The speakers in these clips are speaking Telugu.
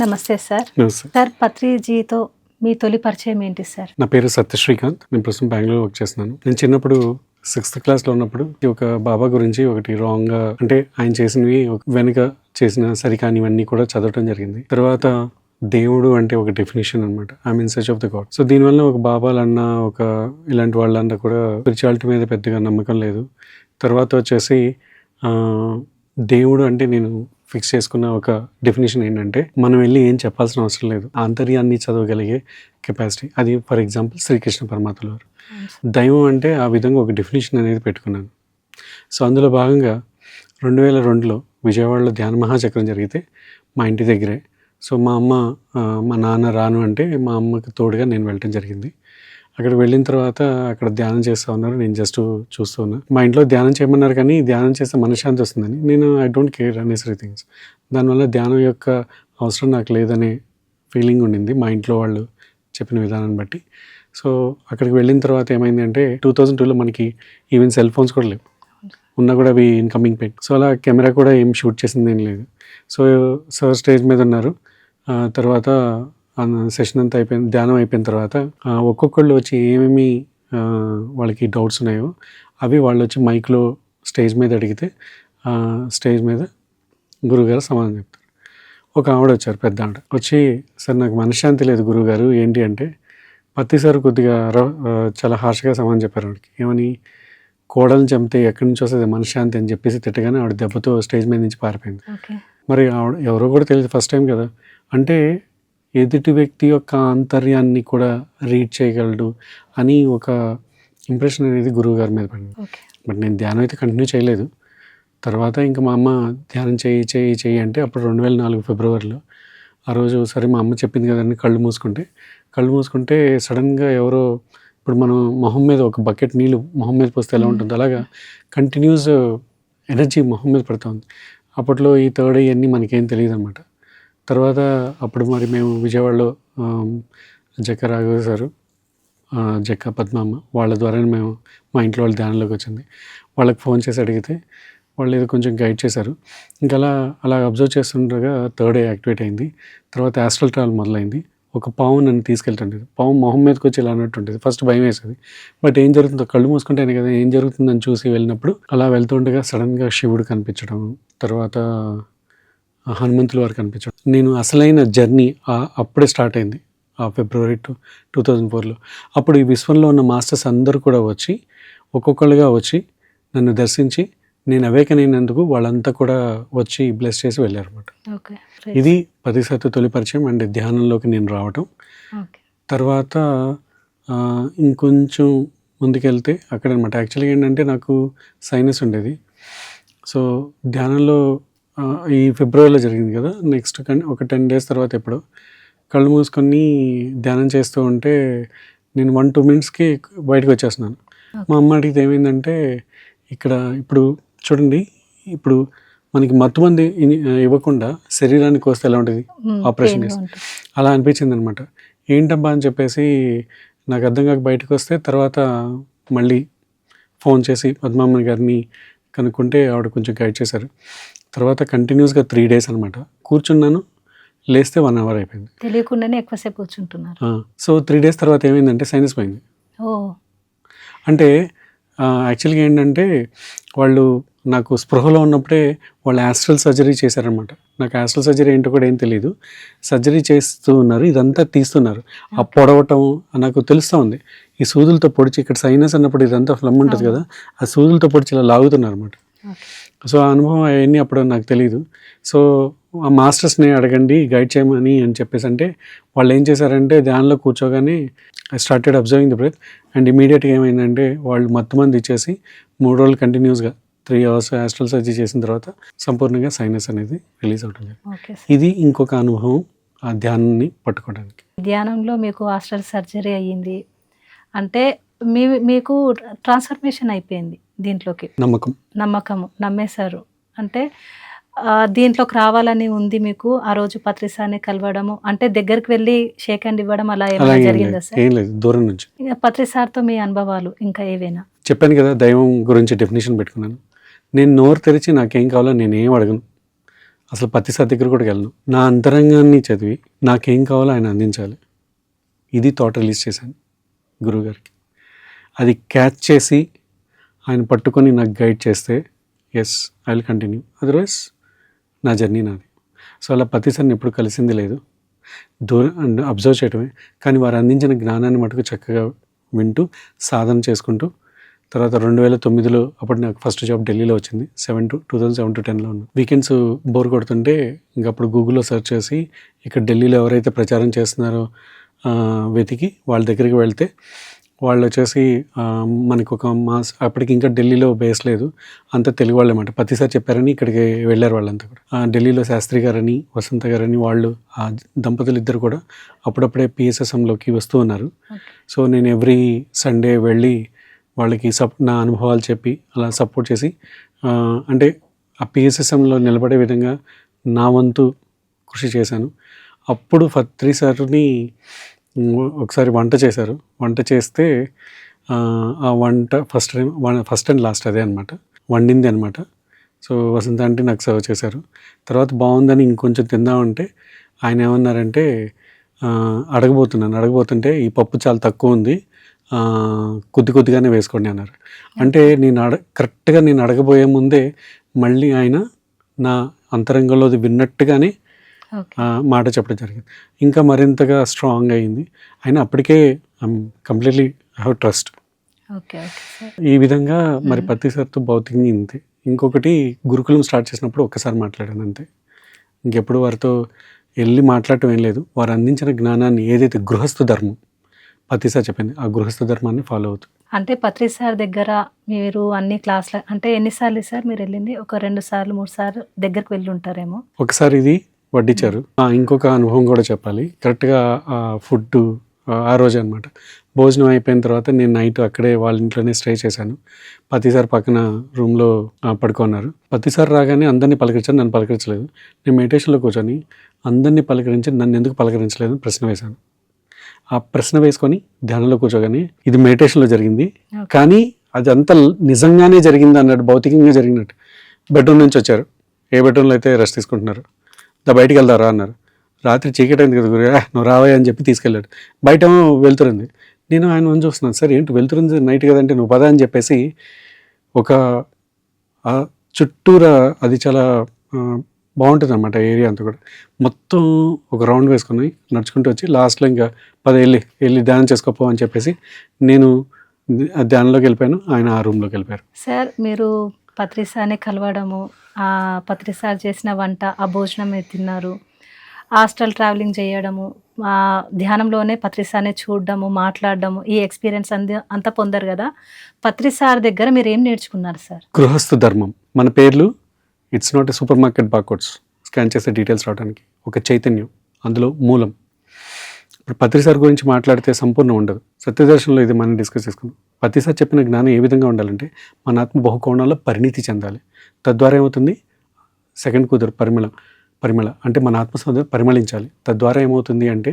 నమస్తే సార్. నమస్తే. సార్ పత్రిజీతో మీ తొలి పరిచయం ఏంటి సార్? నా పేరు సత్య శ్రీకాంత్. నేను ప్రస్తుతం బెంగళూరు వర్క్ చేస్తున్నాను. నేను చిన్నప్పుడు 6th క్లాస్లో ఉన్నప్పుడు ఒక బాబా గురించి ఒకటి రాంగ్గా, అంటే ఆయన చేసినవి వెనుక చేసిన సరికానివన్నీ కూడా చదవటం జరిగింది. తర్వాత దేవుడు అంటే ఒక డెఫినేషన్ అనమాట, I mean search of the God. So దీనివల్ల ఒక బాబాలన్నా ఒక ఇలాంటి వాళ్ళన్నా కూడా స్పిరిచువాలిటీ మీద పెద్దగా నమ్మకం లేదు. తర్వాత వచ్చేసి దేవుడు అంటే నేను ఫిక్స్ చేసుకున్న ఒక డెఫినేషన్ ఏంటంటే, మనం వెళ్ళి ఏం చెప్పాల్సిన అవసరం లేదు, ఆంతర్యాన్ని చదవగలిగే కెపాసిటీ. అది ఫర్ ఎగ్జాంపుల్ శ్రీకృష్ణ పరమాత్మ వారు. దైవం అంటే ఆ విధంగా ఒక డెఫినేషన్ అనేది పెట్టుకున్నాను. సో అందులో భాగంగా 2002లో విజయవాడలో ధ్యాన మహాచక్రం జరిగితే మా ఇంటి దగ్గరే. సో మా అమ్మ మా నాన్న రాను అంటే మా అమ్మకి తోడుగా నేను వెళ్ళటం జరిగింది. అక్కడికి వెళ్ళిన తర్వాత అక్కడ ధ్యానం చేస్తూ ఉన్నారు, నేను జస్ట్ చూస్తూ ఉన్నా. మా ఇంట్లో ధ్యానం చేయమన్నారు, కానీ ధ్యానం చేస్తే మనశ్శాంతి వస్తుందని నేను ఐ డోంట్ కేర్ అనేసరి థింగ్స్. దానివల్ల ధ్యానం యొక్క అవసరం నాకు లేదనే ఫీలింగ్ ఉండింది మా ఇంట్లో వాళ్ళు చెప్పిన విధానాన్ని బట్టి. సో అక్కడికి వెళ్ళిన తర్వాత ఏమైంది అంటే 2002లో మనకి ఈవెన్ సెల్ ఫోన్స్ కూడా లేవు, ఉన్నా కూడా అవి ఇన్కమింగ్ పెయిన్. సో అలా కెమెరా కూడా ఏం షూట్ చేసింది ఏం లేదు. సో సార్ స్టేజ్ మీద ఉన్నారు. తర్వాత సెషన్ అంతా అయిపోయింది, ధ్యానం అయిపోయిన తర్వాత ఒక్కొక్కళ్ళు వచ్చి ఏమేమి వాళ్ళకి డౌట్స్ ఉన్నాయో అవి వాళ్ళు వచ్చి మైక్లో స్టేజ్ మీద అడిగితే స్టేజ్ మీద గురువుగారు సమాధానం చెప్తారు. ఒక ఆవిడ వచ్చారు, పెద్ద ఆవిడ వచ్చి, సార్ నాకు మనశ్శాంతి లేదు గురువుగారు, ఏంటి అంటే పత్తి సార్ కొద్దిగా చాలా హార్ష్గా సమాధానం చెప్పారు. ఆవిడకి ఏమని, కోడలు చంపితే ఎక్కడి నుంచి వస్తుంది మనశ్శాంతి అని చెప్పేసి తిట్టగానే ఆవిడ దెబ్బతో స్టేజ్ మీద నుంచి పారిపోయింది. మరి ఆవిడ ఎవరో కూడా తెలియదు, ఫస్ట్ టైం కదా. అంటే ఎదుటి వ్యక్తి యొక్క ఆంతర్యాన్ని కూడా రీడ్ చేయగలడు అని ఒక ఇంప్రెషన్ అనేది గురువు గారి మీద పడింది. బట్ నేను ధ్యానం అయితే కంటిన్యూ చేయలేదు. తర్వాత ఇంకా మా అమ్మ ధ్యానం చేయి అంటే అప్పుడు 2004 ఫిబ్రవరిలో. ఆ రోజు సరే మా అమ్మ చెప్పింది కదండి, కళ్ళు మూసుకుంటే సడన్గా ఎవరో, ఇప్పుడు మనం మొహం మీద ఒక బకెట్ నీళ్ళు మొహం మీద పోస్తే ఎలా ఉంటుంది అలాగా కంటిన్యూస్ ఎనర్జీ మొహం మీద పడుతూ ఉంది. అప్పట్లో ఈ థర్డ్ ఐ అన్నీ మనకేం తెలియదు అనమాట. తర్వాత అప్పుడు మరి మేము విజయవాడలో జక్క రాఘవ సారు, జక్క పద్మమ్మ వాళ్ళ ద్వారానే మేము మా ఇంట్లో వాళ్ళ ధ్యానంలోకి వచ్చింది. వాళ్ళకి ఫోన్ చేసి అడిగితే వాళ్ళు ఏదో కొంచెం గైడ్ చేశారు. ఇంకా అలా అబ్జర్వ్ చేస్తుండగా థర్డ్ ఐ యాక్టివేట్ అయింది. తర్వాత యాస్ట్రల్ ట్రావెల్ మొదలైంది. ఒక పాము నన్ను తీసుకెళ్తుండేది, పాము మొహం మీదకి వచ్చి ఇలా అన్నట్టు ఉంటుంది. ఫస్ట్ భయం వేసేది, బట్ ఏం జరుగుతుందో కళ్ళు మూసుకుంటేనే కదా ఏం జరుగుతుందని చూసి వెళ్ళినప్పుడు అలా వెళ్తుండగా సడన్గా శివుడు కనిపించడం, తర్వాత హనుమంతుల వారు కనిపించడం. నేను అసలైన జర్నీ అప్పుడే స్టార్ట్ అయింది, ఫిబ్రవరి 2004లో. అప్పుడు ఈ విశ్వంలో ఉన్న మాస్టర్స్ అందరూ కూడా వచ్చి ఒక్కొక్కళ్ళుగా వచ్చి నన్ను దర్శించి నేను అవేకన్ అయినందుకు వాళ్ళంతా కూడా వచ్చి బ్లెస్ చేసి వెళ్ళారు అనమాట. ఇది 10 తొలి పరిచయం అండ్ ధ్యానంలోకి నేను రావటం. తర్వాత ఇంకొంచెం ముందుకెళ్తే అక్కడ అనమాట. యాక్చువల్గా ఏంటంటే నాకు సైనస్ ఉండేది. సో ధ్యానంలో ఈ ఫిబ్రవరిలో జరిగింది కదా, నెక్స్ట్ ఒక 10 days తర్వాత ఎప్పుడో కళ్ళు మూసుకొని ధ్యానం చేస్తూ ఉంటే నేను 1-2 minutesకి బయటకు వచ్చేస్తున్నాను. మా అమ్మ అడిగితే ఏమైందంటే, ఇప్పుడు చూడండి, ఇప్పుడు మనకి మత్తుమంది ఇవ్వకుండా శరీరానికి వస్తే ఎలా ఉంటుంది ఆపరేషన్ చేసి, అలా అనిపించింది అనమాట. ఏంటబ్బా అని చెప్పేసి నాకు అర్థం కాక బయటకు వస్తే తర్వాత మళ్ళీ ఫోన్ చేసి పద్మమ్మ గారిని కనుక్కుంటే ఆవిడ కొంచెం గైడ్ చేశారు. తర్వాత కంటిన్యూస్గా 3 days అనమాట కూర్చున్నాను, లేస్తే 1 hour అయిపోయింది, తెలియకుండానే ఎక్కువసేపు కూర్చుంటున్నారు. సో 3 days తర్వాత ఏమైందంటే సైనస్ పోయింది. అంటే యాక్చువల్గా ఏంటంటే వాళ్ళు నాకు స్పృహలో ఉన్నప్పుడే వాళ్ళు యాస్ట్రల్ సర్జరీ చేశారనమాట. నాకు యాస్ట్రల్ సర్జరీ ఏంటో కూడా ఏం తెలియదు. సర్జరీ చేస్తూ ఉన్నారు, ఇదంతా తీస్తున్నారు. ఆ పొడవటం నాకు తెలుస్తూ ఉంది. ఈ సూదులతో పొడిచి, ఇక్కడ సైనస్ అన్నప్పుడు ఇదంతా ఫ్లమ్ ఉంటుంది కదా, ఆ సూదులతో పొడిచి ఇలా లాగుతున్నారు అనమాట. సో ఆ అనుభవం అవన్నీ అప్పుడు నాకు తెలియదు. సో ఆ మాస్టర్స్ని అడగండి గైడ్ చేయమని అని చెప్పేసి అంటే వాళ్ళు ఏం చేశారంటే ధ్యానంలో కూర్చోగానే I started observing the breath and ఇమీడియట్గా ఏమైందంటే వాళ్ళు మొత్తం ఇచ్చేసి 3 రోజులు కంటిన్యూస్గా 3 hours యాస్ట్రల్ సర్జరీ చేసిన తర్వాత సంపూర్ణంగా సైనస్ అనేది రిలీజ్ అవుతుంది. ఇది ఇంకొక అనుభవం ఆ ధ్యానాన్ని పట్టుకోవడానికి. ధ్యానంలో మీకు యాస్ట్రల్ సర్జరీ అయ్యింది అంటే మీకు ట్రాన్స్ఫర్మేషన్ అయిపోయింది దీంట్లోకి, నమ్మకము నమ్మేశారు అంటే దీంట్లోకి రావాలని ఉంది మీకు. ఆ రోజు పత్రిసార్ని కలవడము అంటే దగ్గరికి వెళ్ళి షేక్ హ్యాండ్ ఇవ్వడం అలా ఏమైనా జరిగిందా సార్? ఏం లేదు, దూరం నుంచి. పత్రిసార్తో మీ అనుభవాలు ఇంకా ఏవైనా? చెప్పాను కదా, దైవం గురించి డెఫినేషన్ పెట్టుకున్నాను. నేను నోరు తెరిచి నాకేం కావాలో నేను ఏం అడగను. అసలు పత్తిసారి దగ్గర కూడా వెళ్ళను. నా అంతరంగాన్ని చదివి నాకేం కావాలో ఆయన అందించాలి. ఇది థాట్ రిలీజ్ చేశాను గురువుగారికి. అది క్యాచ్ చేసి ఆయన పట్టుకొని నాకు గైడ్ చేస్తే yes I will continue, otherwise నా జర్నీ నాది. సో అలా పత్తిసారిని ఎప్పుడు కలిసింది లేదు, దూరం అబ్జర్వ్ చేయడమే. కానీ వారు అందించిన జ్ఞానాన్ని మటుకు చక్కగా వింటూ సాధన చేసుకుంటూ తర్వాత 2009లో అప్పుడు నాకు ఫస్ట్ జాబ్ ఢిల్లీలో వచ్చింది. 2007 to 10లో ఉన్నాను. వీకెండ్స్ బోర్ కొడుతుంటే ఇంక అప్పుడు గూగుల్లో సెర్చ్ చేసి ఇక్కడ ఢిల్లీలో ఎవరైతే ప్రచారం చేస్తున్నారో వెతికి వాళ్ళ దగ్గరికి వెళ్తే వాళ్ళు వచ్చేసి మనకు ఒక మాస్, అప్పటికి ఇంకా ఢిల్లీలో బేస్ లేదు, అంతా తెలుగు వాళ్ళు అన్నమాట. పత్తిసారి చెప్పారని ఇక్కడికి వెళ్ళారు వాళ్ళంతా కూడా. ఢిల్లీలో శాస్త్రి గారని వసంత గారని వాళ్ళు ఆ దంపతులు ఇద్దరు కూడా అప్పుడప్పుడే PSSMలోకి వస్తూ ఉన్నారు. సో నేను ఎవ్రీ సండే వెళ్ళి వాళ్ళకి నా అనుభవాలు చెప్పి అలా సపోర్ట్ చేసి అంటే ఆ PSSMలో నిలబడే విధంగా నా వంతు కృషి చేశాను. అప్పుడు పత్రి సార్ని ఒకసారి వంట చేశారు. వంట చేస్తే ఆ వంట ఫస్ట్ అండ్ లాస్ట్ అదే అనమాట, వండింది అనమాట. సో వసంత అంటే నాకు సర్వ్ చేశారు. తర్వాత బాగుందని ఇంకొంచెం తిందామంటే ఆయన ఏమన్నారంటే అడగబోతుంటే ఈ పప్పు చాలా తక్కువ ఉంది, కొద్దిగానే వేసుకోండి అన్నారు. అంటే కరెక్ట్గా నేను అడగబోయే ముందే మళ్ళీ ఆయన నా అంతరంగంలోది విన్నట్టుగానే మాట చెప్పడం జరిగింది. ఇంకా మరింతగా స్ట్రాంగ్ అయింది. ఆయన అప్పటికే కంప్లీట్లీ ఐ హ్యావ్ ట్రస్ట్. ఈ విధంగా మరి పత్తి సార్తో భౌతికంగా ఇంతే. ఇంకొకటి గురుకులం స్టార్ట్ చేసినప్పుడు ఒక్కసారి మాట్లాడాను అంతే. ఇంకెప్పుడు వారితో వెళ్ళి మాట్లాడటం ఏం లేదు. వారు అందించిన జ్ఞానాన్ని ఏదైతే గృహస్థ ధర్మం పత్రి సార్ చెప్పింది ఆ గృహస్థ ధర్మాన్ని ఫాలో అవుతుంది. అంటే పత్రి సార్ దగ్గర మీరు అన్ని క్లాసులు అంటే ఎన్నిసార్లు సార్ మీరు వెళ్ళింది? ఒక 2 సార్లు 3 సార్లు దగ్గరికి వెళ్ళి ఉంటారేమో. ఒకసారి ఇది వడ్డించారు. ఇంకొక అనుభవం కూడా చెప్పాలి. కరెక్ట్గా ఫుడ్ ఆ రోజు అనమాట. భోజనం అయిపోయిన తర్వాత నేను నైట్ అక్కడే వాళ్ళ ఇంట్లోనే స్టే చేశాను. పత్తిసారి పక్కన రూమ్లో పడుకున్నారు. పత్తిసారి రాగానే అందరినీ పలకరించాను, నన్ను పలకరించలేదు. నేను మెడిటేషన్లో కూర్చొని అందరినీ పలకరించి నన్ను ఎందుకు పలకరించలేదు ప్రశ్న వేశాను. ఆ ప్రశ్న వేసుకొని ధ్యానంలో కూర్చోగానే ఇది మెడిటేషన్లో జరిగింది, కానీ అది అంత నిజంగానే జరిగింది అన్నట్టు, భౌతికంగా జరిగినట్టు. బెడ్రూమ్ నుంచి వచ్చారు. ఏ బెడ్రూమ్లో అయితే రెస్ట్ తీసుకుంటున్నారు. బయటికి వెళ్తారా అన్నారు. రాత్రి చీకటి అయింది కదా గురు, నువ్వు రావా అని చెప్పి తీసుకెళ్ళాడు. బయట వెళ్తురుంది. నేను ఆయన అని చూస్తున్నాను, సార్ ఏంటి వెళ్తురుంది నైట్ కదంటే నువ్వు పదా అని చెప్పేసి ఒక చుట్టూరా అది చాలా బాగుంటుంది అన్నమాట ఏరియా అంతా కూడా. మొత్తం ఒక రౌండ్ వేసుకుని నడుచుకుంటూ వచ్చి లాస్ట్లో ఇంకా వెళ్ళి ధ్యానం చేసుకోపో అని చెప్పేసి నేను ధ్యానంలోకి వెళ్ళిపోయాను. ఆయన ఆ రూమ్లోకి వెళ్ళిపోయారు. సార్ మీరు పత్రి సార్ని కలవడము, ఆ పత్రి సార్ చేసిన వంట, ఆ భోజనం మీరు తిన్నారు, హాస్టల్ ట్రావెలింగ్ చేయడము, ధ్యానంలోనే పత్రి సార్ని చూడడము, మాట్లాడడము, ఈ ఎక్స్పీరియన్స్ అంతా పొందారు కదా. పత్రి సార్ దగ్గర మీరు ఏం నేర్చుకున్నారు సార్? గృహస్థ ధర్మం. మన పేర్లు it's not a super market barcodes scan చేసే డీటెయిల్స్ రావడానికి. ఒక చైతన్యం, అందులో మూలం. ఇప్పుడు పత్రి సార్ గురించి మాట్లాడితే సంపూర్ణం ఉండదు. సత్యదర్శనంలో ఇది మనం డిస్కస్ చేసుకున్నాం. పత్రి సార్ చెప్పిన జ్ఞానం ఏ విధంగా ఉండాలంటే మన ఆత్మ బహుకోణాల్లో పరిణితి చెందాలి. తద్వారా ఏమవుతుంది, సెకండ్ కూతురు పరిమళ అంటే మన ఆత్మ పరిమళించాలి. తద్వారా ఏమవుతుంది అంటే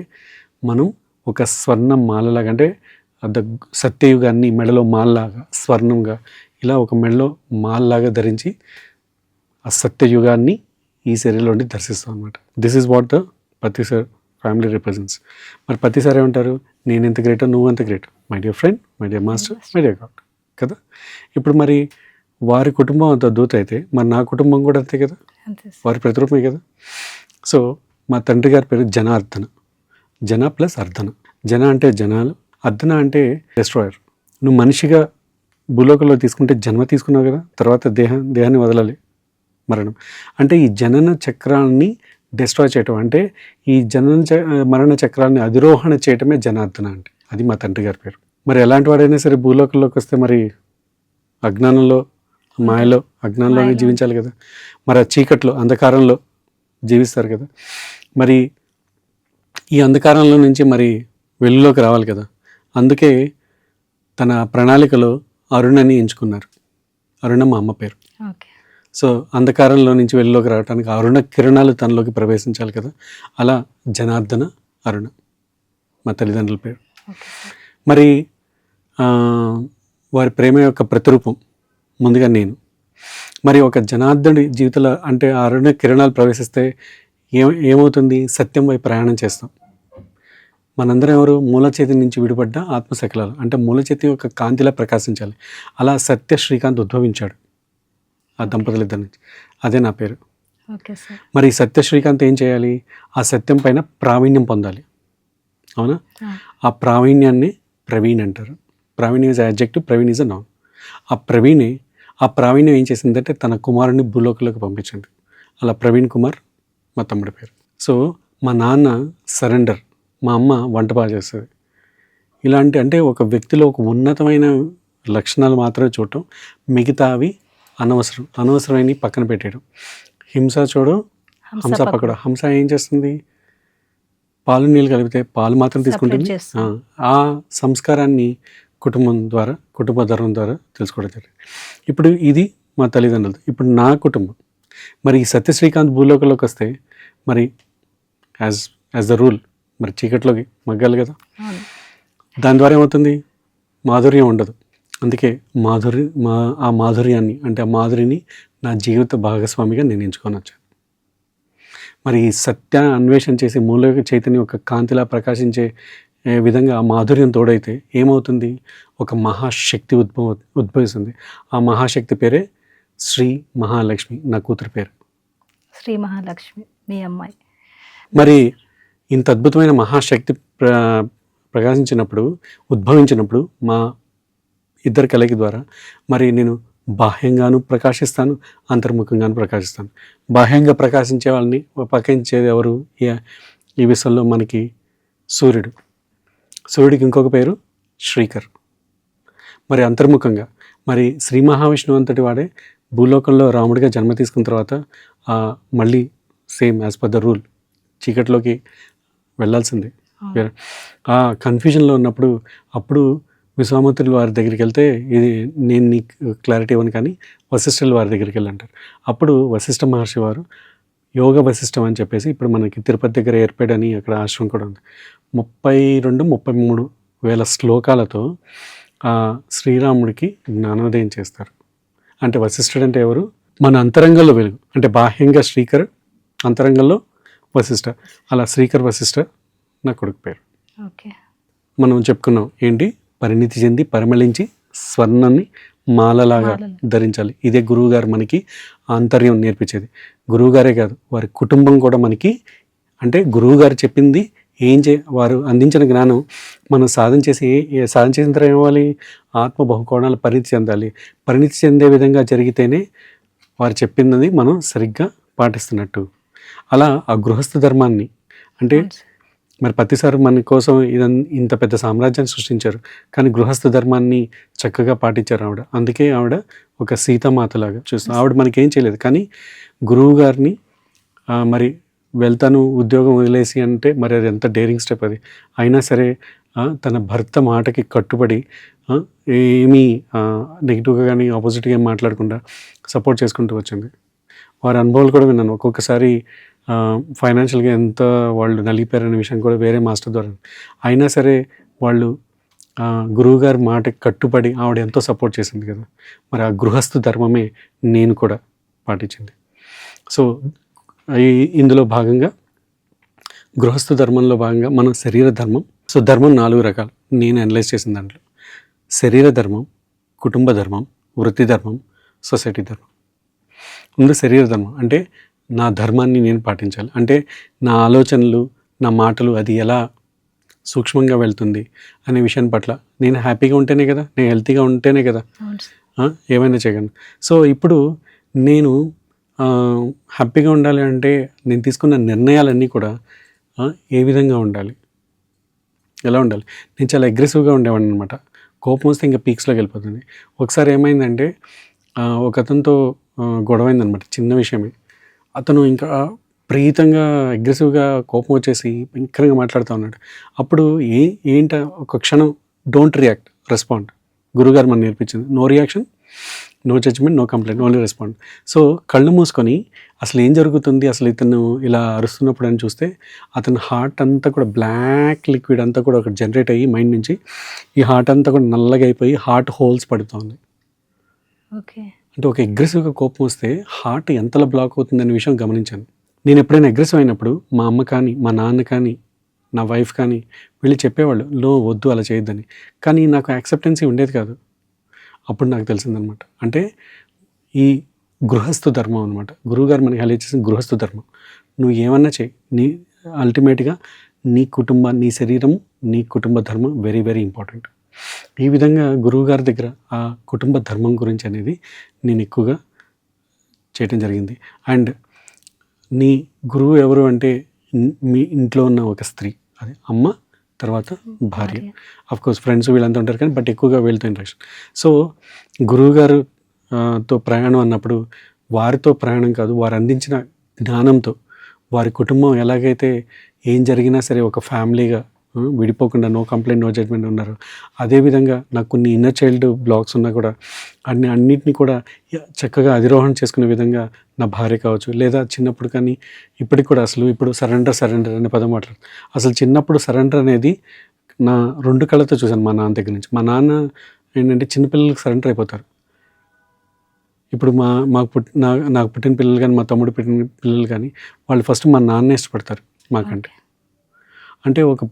మనం ఒక స్వర్ణ మాలలాగా, అంటే సత్యయుగాన్ని మెడలో మాల్లాగా స్వర్ణంగా ఇలా ఒక మెడలో మాల్లాగా ధరించి ఆ సత్యయుగాన్ని ఈ శరీరంలోని దర్శిస్తాం అనమాట. This is what the Patri sir family represents. మరి పత్రి సార్ ఏమంటారు, నేను ఎంత గ్రేటో నువ్వు అంత great, my dear friend, my dear master, my dear God కదా. ఇప్పుడు మరి వారి కుటుంబం అంత దూత అయితే మరి నా కుటుంబం కూడా అంతే కదా, వారి ప్రతిరూపమే కదా. సో మా తండ్రి గారి పేరు జనార్దన. జన ప్లస్ అర్ధన. జన అంటే జనాలు, అర్ధన అంటే డెస్ట్రాయర్. నువ్వు మనిషిగా భూలోకంలో తీసుకుంటే జన్మ తీసుకున్నావు కదా, తర్వాత దేహాన్ని వదలాలి, మరణం. అంటే ఈ జనన చక్రాన్ని డిస్ట్రాయ్ చేయటం, అంటే ఈ మరణ చక్రాన్ని అధిరోహణ చేయటమే జనార్దన అంటే. అది మా తండ్రి గారి పేరు. మరి ఎలాంటి వాడైనా సరే భూలోకంలోకి వస్తే మరి అజ్ఞానంలో అజ్ఞానంలోనే జీవించాలి కదా. మరి ఆ చీకట్లో అంధకారంలో జీవిస్తారు కదా. మరి ఈ అంధకారంలో నుంచి మరి వెలుగులోకి రావాలి కదా. అందుకే తన ప్రణాళికలో అరుణని ఎంచుకున్నారు. అరుణ మా అమ్మ పేరు. సో అంధకారంలో నుంచి వెలుగులోకి రావడానికి అరుణ కిరణాలు తనలోకి ప్రవేశించాలి కదా. అలా జనార్దన అరుణ మా తల్లిదండ్రుల పేరు. మరి వారి ప్రేమ యొక్క ప్రతిరూపం ముందుగా నేను. మరి ఒక జనార్దనుడి జీవితంలో అంటే ఆ అరుణ కిరణాలు ప్రవేశిస్తే ఏమవుతుంది? సత్యం వైపు ప్రయాణం చేస్తాం. మనందరం ఎవరు? మూల చేతి నుంచి విడిపడ్డ ఆత్మశకలాలు, అంటే మూల చేతి యొక్క కాంతిలా ప్రకాశించాలి. అలా సత్య శ్రీకాంత్ ఉద్భవించాడు ఆ దంపతులు ఇద్దరి నుంచి. అదే నా పేరు. Okay sir. మరి సత్య శ్రీకాంత్ ఏం చేయాలి? ఆ సత్యం పైన ప్రావీణ్యం పొందాలి. అవునా? ఆ ప్రావీణ్యాన్ని ప్రవీణ్ అంటారు. Praveen is adjective, Praveen is a noun. ఆ ప్రావీణ్యం ఏం చేసిందంటే తన కుమారుని భూలోకంలోకి పంపించింది. అలా ప్రవీణ్ కుమార్ మా తమ్ముడి పేరు. సో మా నాన్న సరెండర్, మా అమ్మ వంట బాగా చేస్తుంది. ఇలాంటి అంటే ఒక వ్యక్తిలో ఒక ఉన్నతమైన లక్షణాలు మాత్రమే చూడటం, మిగతావి అనవసరమైన పక్కన పెట్టేయడం. హింస చూడు, హంస పక్కడు. హంస ఏం చేస్తుంది? పాలు నీళ్ళు కలిపితే పాలు మాత్రం తీసుకుంటుంది. ఆ సంస్కారాన్ని కుటుంబ ధర్మం ద్వారా తెలుసుకోవడం జరిగింది. ఇప్పుడు ఇది మా తల్లిదండ్రులు. ఇప్పుడు నా కుటుంబం. మరి ఈ సత్య శ్రీకాంత్ భూలోకంలోకి వస్తే మరి యాజ్ ద రూల్ మరి చీకట్లోకి మగ్గాలి కదా. దాని ద్వారా ఏమవుతుంది? మాధుర్యం ఉండదు. అందుకే ఆ మాధుర్యాన్ని అంటే ఆ మాధురిని నా జీవిత భాగస్వామిగా నేను ఎంచుకొని వచ్చాను. మరి ఈ సత్య అన్వేషణ చేసి మూలక చైతన్యం ఒక కాంతిలా ప్రకాశించే విధంగా ఆ మాధుర్యం తోడైతే ఏమవుతుంది? ఒక మహాశక్తి ఉద్భవిస్తుంది. ఆ మహాశక్తి పేరే శ్రీ మహాలక్ష్మి, నా కూతురు పేరు. శ్రీ మహాలక్ష్మి మీ అమ్మాయి. మరి ఇంత అద్భుతమైన మహాశక్తి ప్రకాశించినప్పుడు, ఉద్భవించినప్పుడు మా ఇద్దరి కలయిక ద్వారా మరి నేను బాహ్యంగాను ప్రకాశిస్తాను, అంతర్ముఖంగాను ప్రకాశిస్తాను. బాహ్యంగా ప్రకాశించే వాళ్ళని ప్రకాశించేది ఎవరు? ఈ విశ్వంలో మనకి సూర్యుడికి ఇంకొక పేరు శ్రీకర్. మరి అంతర్ముఖంగా మరి శ్రీ మహావిష్ణువు అంతటి వాడే భూలోకంలో రాముడిగా జన్మ తీసుకున్న తర్వాత మళ్ళీ same as per the rule చీకట్లోకి వెళ్ళాల్సిందే. ఆ కన్ఫ్యూజన్లో ఉన్నప్పుడు అప్పుడు విశ్వామిత్రుల వారి దగ్గరికి వెళ్తే ఇది నేను నీకు క్లారిటీ ఇవ్వను కానీ వశిష్ఠుల వారి దగ్గరికి వెళ్ళంటారు. అప్పుడు వశిష్ఠ మహర్షి వారు యోగ వశిష్టం అని చెప్పేసి ఇప్పుడు మనకి తిరుపతి దగ్గర ఏర్పేడని అక్కడ ఆశ్రమం కూడా ఉంది. 32-33 వేల శ్లోకాలతో శ్రీరాముడికి జ్ఞానోదయం చేస్తారు. అంటే వశిష్ఠుడు అంటే ఎవరు? మన అంతరంగంలో వెలుగు. అంటే బాహ్యంగా శ్రీకర్, అంతరంగంలో వశిష్ఠ. అలా శ్రీకర్ వశిష్ఠ నా కొడుకు పేరు. ఓకే. మనం చెప్పుకున్నాం ఏంటి? పరిణితి చెంది పరిమళించి స్వర్ణాన్ని మాలలాగా ధరించాలి. ఇదే గురువుగారు మనకి ఆంతర్యం నేర్పించేది. గురువుగారే కాదు, వారి కుటుంబం కూడా మనకి అంటే గురువుగారు చెప్పింది వారు అందించిన జ్ఞానం మనం సాధన చేసిన తర్వాత ఏమవ్వాలి? ఆత్మ బహుకోణాలు పరిణితి చెందాలి. పరిణితి చెందే విధంగా జరిగితేనే వారు చెప్పింది మనం సరిగ్గా పాటిస్తున్నట్టు. అలా ఆ గృహస్థ ధర్మాన్ని అంటే మరి ప్రతిసారి మన కోసం ఇంత పెద్ద సామ్రాజ్యాన్ని సృష్టించారు, కానీ గృహస్థ ధర్మాన్ని చక్కగా పాటించారు ఆవిడ. అందుకే ఆవిడ ఒక సీతామాతలాగా చూస్తాం. ఆవిడ మనకేం చేయలేదు, కానీ గురువు గారిని మరి వెళ్తాను ఉద్యోగం వదిలేసి అంటే మరి అది ఎంత డేరింగ్ స్టెప్ అది. అయినా సరే తన భర్త మాటకి కట్టుబడి ఏమీ నెగిటివ్గా కానీ ఆపోజిట్గా ఏం మాట్లాడకుండా సపోర్ట్ చేసుకుంటూ వచ్చింది. వారి అనుభవాలు కూడా విన్నాను. ఒక్కొక్కసారి ఫైనాన్షియల్గా ఎంత వాళ్ళు నలిగిపోయారనే విషయం కూడా వేరే మాస్టర్ ద్వారా. అయినా సరే వాళ్ళు గురువుగారి మాటకి కట్టుబడి ఆవిడ ఎంతో సపోర్ట్ చేసింది కదా. మరి ఆ గృహస్థ ధర్మమే నేను కూడా పాటించింది. సో ఇందులో భాగంగా గృహస్థ ధర్మంలో భాగంగా మన శరీర ధర్మం. సో ధర్మం 4 రకాలు నేను అనలైజ్ చేసిన దాంట్లో: శరీర ధర్మం, కుటుంబ ధర్మం, వృత్తి ధర్మం, సొసైటీ ధర్మం. ముందు శరీర ధర్మం అంటే నా ధర్మాన్ని నేను పాటించాలి. అంటే నా ఆలోచనలు, నా మాటలు అది ఎలా సూక్ష్మంగా వెళ్తుంది అనే విషయం పట్ల నేను హ్యాపీగా ఉంటేనే కదా, నేను హెల్తీగా ఉంటేనే కదా ఏమైనా చేయగలను. సో ఇప్పుడు నేను హ్యాపీగా ఉండాలి అంటే నేను తీసుకున్న నిర్ణయాలన్నీ కూడా ఏ విధంగా ఉండాలి, ఎలా ఉండాలి. నేను చాలా అగ్రెసివ్గా ఉండేవాడిని అనమాట. కోపం వస్తే ఇంకా పీక్స్లోకి వెళ్ళిపోతుంది. ఒకసారి ఏమైందంటే ఒక అతనితో గొడవైందనమాట, చిన్న విషయమే. అతను ఇంకా ప్రీతంగా అగ్రెసివ్గా కోపం వచ్చేసి భయంకరంగా మాట్లాడుతూ ఉన్నాడు. అప్పుడు ఏంట ఒక క్షణం డోంట్ రియాక్ట్, రెస్పాండ్. గురుగారు మనం నేర్పించింది no reaction, no judgement, no complaint, only respond. So కళ్ళు మూసుకొని అసలు ఏం జరుగుతుంది, అసలు ఇతను ఇలా అరుస్తున్నప్పుడు అని చూస్తే అతని హార్ట్ అంతా కూడా బ్లాక్ లిక్విడ్ అంతా కూడా ఒకటి జనరేట్ అయ్యి మైండ్ నుంచి ఈ హార్ట్ అంతా కూడా నల్లగా అయిపోయి హార్ట్ హోల్స్ పడుతూ ఉంది. ఓకే. అంటే ఒక అగ్రెసివ్గా కోపం వస్తే హార్ట్ ఎంతలా బ్లాక్ అవుతుందనే విషయం గమనించాను. నేను ఎప్పుడైనా అగ్రెసివ్ అయినప్పుడు మా అమ్మ కానీ మా నాన్న కానీ నా వైఫ్ కానీ వీళ్ళు చెప్పేవాళ్ళు వద్దు అలా చేయొద్దని. కానీ నాకు యాక్సెప్టెన్సీ ఉండేది కాదు. అప్పుడు నాకు తెలిసిందనమాట. అంటే ఈ గృహస్థు ధర్మం అనమాట. గురువుగారు మనకి హైలైట్ చేసిన గృహస్థు ధర్మం. నువ్వు ఏమన్నా చేయి, నీ అల్టిమేట్గా నీ కుటుంబం, నీ శరీరం, నీ కుటుంబ ధర్మం వెరీ వెరీ ఇంపార్టెంట్. ఈ విధంగా గురువుగారి దగ్గర ఆ కుటుంబ ధర్మం గురించి అనేది నేను ఎక్కువగా చేయటం జరిగింది. అండ్ నీ గురువు ఎవరు అంటే మీ ఇంట్లో ఉన్న ఒక స్త్రీ, అది అమ్మ, తర్వాత భార్య. కోర్స్ ఫ్రెండ్స్ వీళ్ళంతా ఉంటారు కానీ బట్ ఎక్కువగా వీళ్ళతో ఇంట్రాక్షన్. సో గురువుగారు తో ప్రయాణం అన్నప్పుడు వారితో ప్రయాణం కాదు, వారు అందించిన జ్ఞానంతో వారి కుటుంబం ఎలాగైతే ఏం జరిగినా సరే ఒక ఫ్యామిలీగా విడిపోకుండా నో కంప్లైంట్ నో జడ్జ్మెంట్ ఉన్నారు. అదేవిధంగా నాకు కొన్ని ఇన్నర్ చైల్డ్ బ్లాక్స్ ఉన్నా కూడా అన్నిటినీ కూడా చక్కగా అధిరోహణ చేసుకునే విధంగా నా భార్య కావచ్చు, లేదా చిన్నప్పుడు కానీ ఇప్పటికి కూడా అసలు ఇప్పుడు సరెండర్ అనే పదం మాట్లాడు. అసలు చిన్నప్పుడు సరెండర్ అనేది నా 2 కళ్ళతో చూశాను మా నాన్న దగ్గర నుంచి. మా నాన్న ఏంటంటే చిన్నపిల్లలకి సరెండర్ అయిపోతారు. ఇప్పుడు నాకు పుట్టిన పిల్లలు కానీ మా తమ్ముడు పుట్టిన పిల్లలు కానీ వాళ్ళు ఫస్ట్ మా నాన్నే ఇష్టపడతారు మాకంటే. అంటే ఒక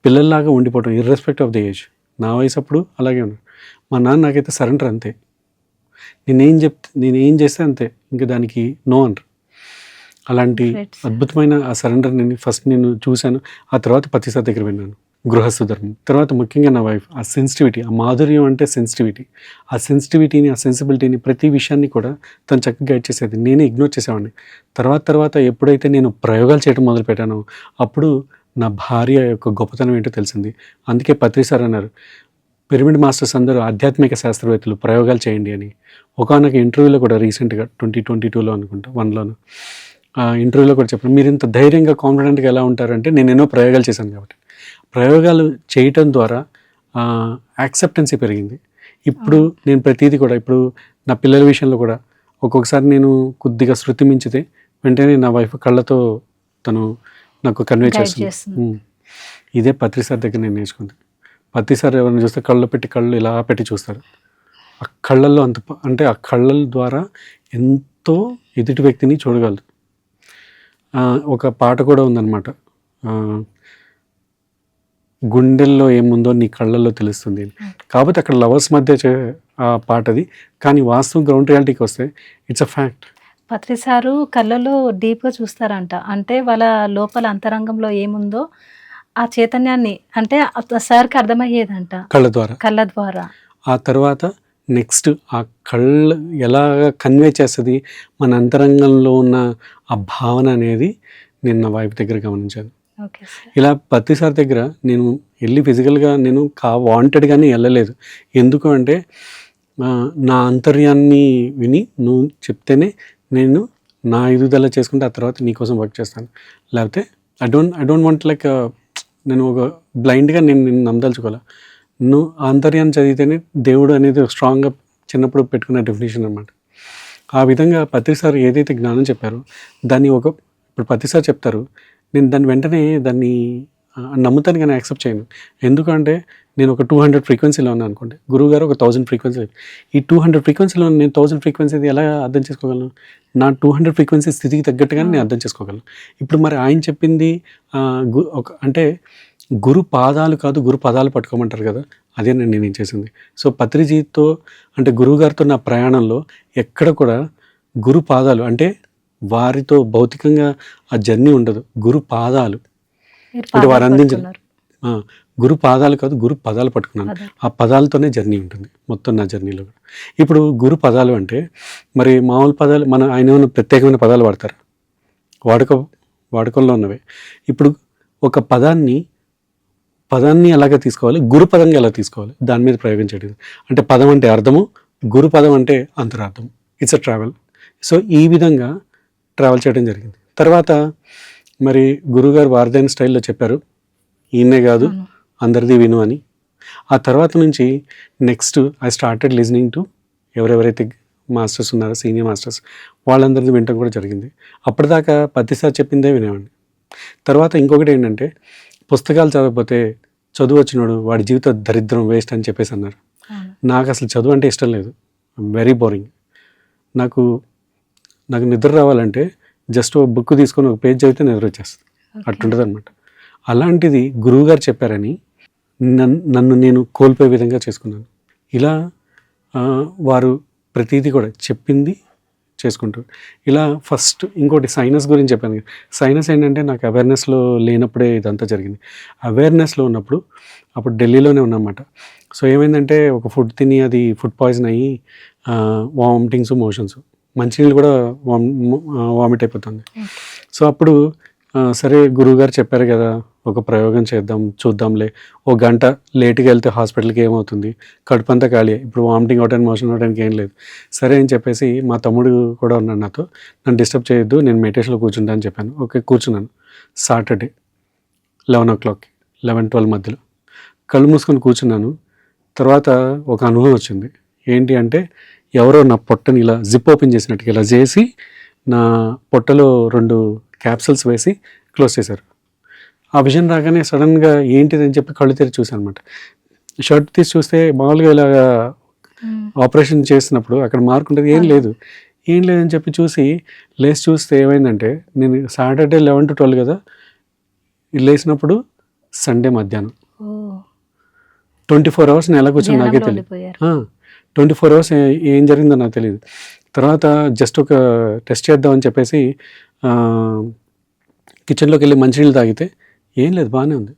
పిల్లల్లాగా ఉండిపోవటం ఇర్రెస్పెక్ట్ ఆఫ్ ద ఏజ్. నా వయసు అప్పుడు అలాగే ఉన్నాడు. మా నాన్న నాకైతే సరెండర్ అంతే. నేనేం చేస్తే అంతే, ఇంకా దానికి నో అంటారు. అలాంటి అద్భుతమైన ఆ సరెండర్ నేను చూశాను. ఆ తర్వాత పతిసారి దగ్గర విన్నాను గృహస్థ ధర్మం. తర్వాత ముఖ్యంగా నా వైఫ్ ఆ సెన్సిటివిటీ, ఆ మాధుర్యం అంటే సెన్సిటివిటీ, ఆ సెన్సిటివిటీని ఆ సెన్సిబిలిటీని ప్రతి విషయాన్ని కూడా తను చక్కగా గైడ్ చేసేది. నేనే ఇగ్నోర్ చేసేవాడిని. తర్వాత ఎప్పుడైతే నేను ప్రయోగాలు చేయడం మొదలుపెట్టానో అప్పుడు నా భార్య యొక్క గొప్పతనం ఏంటో తెలిసింది. అందుకే పత్రిసార్ అన్నారు, పిరమిడ్ మాస్టర్స్ అందరూ ఆధ్యాత్మిక శాస్త్రవేత్తలు, ప్రయోగాలు చేయండి అని. ఒకనొక ఇంటర్వ్యూలో కూడా రీసెంట్గా 2022లో అనుకుంటా 1లోను ఇంటర్వ్యూలో కూడా చెప్పాను, మీరు ఇంత ధైర్యంగా కాన్ఫిడెంట్గా ఎలా ఉంటారంటే నేను ఎన్నో ప్రయోగాలు చేశాను కాబట్టి. ప్రయోగాలు చేయటం ద్వారా యాక్సెప్టెన్సీ పెరిగింది. ఇప్పుడు నేను ప్రతిదీ కూడా ఇప్పుడు నా పిల్లల విషయంలో కూడా ఒక్కొక్కసారి నేను కొద్దిగా శృతి మించితే వెంటనే నా వైఫ్ కళ్ళతో తను నాకు కన్వే చేస్తుంది. ఇదే పత్రిసార్ దగ్గర నేను నేర్చుకుంది. పత్రిసార్ ఎవరిని చూస్తే కళ్ళు ఇలా పెట్టి చూస్తారు. ఆ కళ్ళల్లో అంటే ఆ కళ్ళ ద్వారా ఎంతో ఎదుటి వ్యక్తిని చూడగలదు. ఒక పాట కూడా ఉందన్నమాట, గుండెల్లో ఏముందో నీ కళ్ళల్లో తెలుస్తుంది. కాబట్టి అక్కడ లవర్స్ మధ్య ఆ పాటది, కానీ వాస్తవం గ్రౌండ్ రియాలిటీకి వస్తే ఇట్స్ అ ఫ్యాక్ట్. పత్రిసారు కళ్ళలో డీప్గా చూస్తారంట. అంటే వాళ్ళ లోపల అంతరంగంలో ఏముందో ఆ చైతన్యాన్ని అంటే సార్కి అర్థమయ్యేదంట కళ్ళ ద్వారా. ఆ తర్వాత నెక్స్ట్ ఆ కళ్ళు ఎలా కన్వే చేస్తుంది మన అంతరంగంలో ఉన్న ఆ భావన అనేది నేను నా వైఫ్ దగ్గర గమనించాను. ఇలా పత్రిసార్ దగ్గర నేను వెళ్ళి ఫిజికల్గా నేను వాంటెడ్గానే వెళ్ళలేదు. ఎందుకు అంటే నా అంతర్యాన్ని విని నువ్వు చెప్తేనే నేను నా ఎదుగుదల చేసుకుంటే ఆ తర్వాత నీకోసం వర్క్ చేస్తాను. లేకపోతే ఐ డోంట్ వాంట్ లైక్ నేను ఒక బ్లైండ్గా నేను నమ్మదలుచుకోవాలి. నువ్వు ఆంతర్యాన్ని చదివితేనే దేవుడు అనేది స్ట్రాంగ్గా చిన్నప్పుడు పెట్టుకున్న డెఫినేషన్ అనమాట. ఆ విధంగా పత్రిసార్ ఏదైతే జ్ఞానం చెప్పారో దాన్ని ఇప్పుడు పత్రిసార్ చెప్తారు, నేను దాన్ని వెంటనే నమ్ముతాను కానీ యాక్సెప్ట్ చేయను. ఎందుకంటే నేను ఒక 200 ఫ్రీక్వెన్సీలో ఉన్నాను అనుకోండి, గురువుగారు ఒక 1000 ఫ్రీక్వెన్సీ. ఈ 200 ఫ్రీక్వెన్సీలో నేను 1000 ఫ్రీక్వెన్సీ ఎలా అర్థం చేసుకోగలను? నా 200 ఫ్రీక్వెన్సీ స్థితికి తగ్గట్టుగానే నేను అర్థం చేసుకోగలను. ఇప్పుడు మరి ఆయన చెప్పింది అంటే గురు పాదాలు కాదు గురు పదాలు పట్టుకోమంటారు కదా, అదే నేను చేసింది. సో పత్రిజీతో అంటే గురువుగారితో నా ప్రయాణంలో ఎక్కడ కూడా గురు పాదాలు అంటే వారితో భౌతికంగా ఆ జర్నీ ఉండదు. గురు పాదాలు అంటే వారు అందించిన గురు పాదాలు కాదు గురు పదాలు పట్టుకున్నాను. ఆ పదాలతోనే జర్నీ ఉంటుంది మొత్తం నా జర్నీలో. ఇప్పుడు గురు పదాలు అంటే మరి మామూలు పదాలు ఆయన ఏమైనా ప్రత్యేకమైన పదాలు వాడతారు, వాడుకల్లో ఉన్నవే. ఇప్పుడు ఒక పదాన్ని ఎలాగ తీసుకోవాలి, గురు పదంగా ఎలా తీసుకోవాలి, దాని మీద ప్రయోగం చేయడం. అంటే పదం అంటే అర్థము, గురు పదం అంటే అంతరార్థం. It's a travel. సో ఈ విధంగా ట్రావెల్ చేయడం జరిగింది. తర్వాత మరి గురువుగారు వారిదైన స్టైల్లో చెప్పారు, ఈయనే కాదు అందరిది విను అని. ఆ తర్వాత నుంచి next I started listening to ఎవరెవరైతే మాస్టర్స్ ఉన్నారో సీనియర్ మాస్టర్స్ వాళ్ళందరిది వినటం కూడా జరిగింది. అప్పటిదాకా పత్రిసార్ చెప్పిందే వినేవాడిని. తర్వాత ఇంకొకటి ఏంటంటే పుస్తకాలు చదవకపోతే చదువు వచ్చినాడు వాడి జీవిత దరిద్రం వేస్ట్ అని చెప్పేసి అన్నారు. నాకు అసలు చదువు అంటే ఇష్టం లేదు. Very boring. నాకు నాకు నిద్ర రావాలంటే జస్ట్ ఒక బుక్ తీసుకొని ఒక పేజ్ చదివితే నిద్ర వచ్చేస్తుంది, అట్టుంటుంది అనమాట. అలాంటిది గురువుగారు చెప్పారని నన్ను నేను కోల్పోయే విధంగా చేసుకున్నాను. ఇలా వారు ప్రతిదీ కూడా చెప్పింది చేసుకుంటారు. ఇలా ఫస్ట్ ఇంకోటి సైనస్ గురించి చెప్పాను. సైనస్ ఏంటంటే నాకు అవేర్నెస్లో లేనప్పుడే ఇదంతా జరిగింది. అవేర్నెస్లో ఉన్నప్పుడు అప్పుడు ఢిల్లీలోనే ఉన్నమాట. సో ఏమైందంటే ఒక ఫుడ్ తిని అది ఫుడ్ పాయిజన్ అయ్యి వామిటింగ్స్, మోషన్స్, మంచినీళ్ళు కూడా వామిట్ అయిపోతుంది. సో అప్పుడు సరే గురువుగారు చెప్పారు కదా, ఒక ప్రయోగం చేద్దాం, చూద్దాంలే. ఓ గంట లేట్గా వెళ్తే హాస్పిటల్కి ఏమవుతుంది, కడుపు అంతా ఖాళీ, ఇప్పుడు వామిటింగ్ అవడానికి, మోషన్ అవడానికి ఏం లేదు. సరే అని చెప్పేసి మా తమ్ముడు కూడా ఉన్నాడు నాతో, నన్ను డిస్టర్బ్ చేయొద్దు, నేను మెడిటేషన్లో కూర్చుంటా అని చెప్పాను. ఓకే కూర్చున్నాను. సాటర్డే 11 o'clock, 11-12 మధ్యలో కళ్ళు మూసుకొని కూర్చున్నాను. తర్వాత ఒక అనుభవం వచ్చింది. ఏంటి అంటే ఎవరో నా పొట్టని ఇలా జిప్ ఓపెన్ చేసినట్టుగా ఇలా చేసి నా పొట్టలో 2 క్యాప్సూల్స్ వేసి క్లోజ్ చేశారు. ఆ విజన్ రాగానే సడన్గా ఏంటిది అని చెప్పి కళ్ళు తెరిచి చూశాను అనమాట. షర్ట్ తీసి చూస్తే మామూలుగా ఇలాగా ఆపరేషన్ చేసినప్పుడు అక్కడ మార్క్ ఉంటుంది, ఏం లేదని చెప్పి చూసి లేచి చూస్తే ఏమైందంటే, నేను సాటర్డే 11 to 12 కదా, లేచినప్పుడు సండే మధ్యాహ్నం 24 hours నేను ఎలా కూర్చొని నాకే తెలియదు. 24 hours ఏం జరిగిందో నాకు తెలియదు. తర్వాత జస్ట్ ఒక టెస్ట్ చేద్దామని చెప్పేసి కిచెన్లోకి వెళ్ళి మంచినీళ్ళు తాగితే ఏం లేదు, బాగానే ఉంది.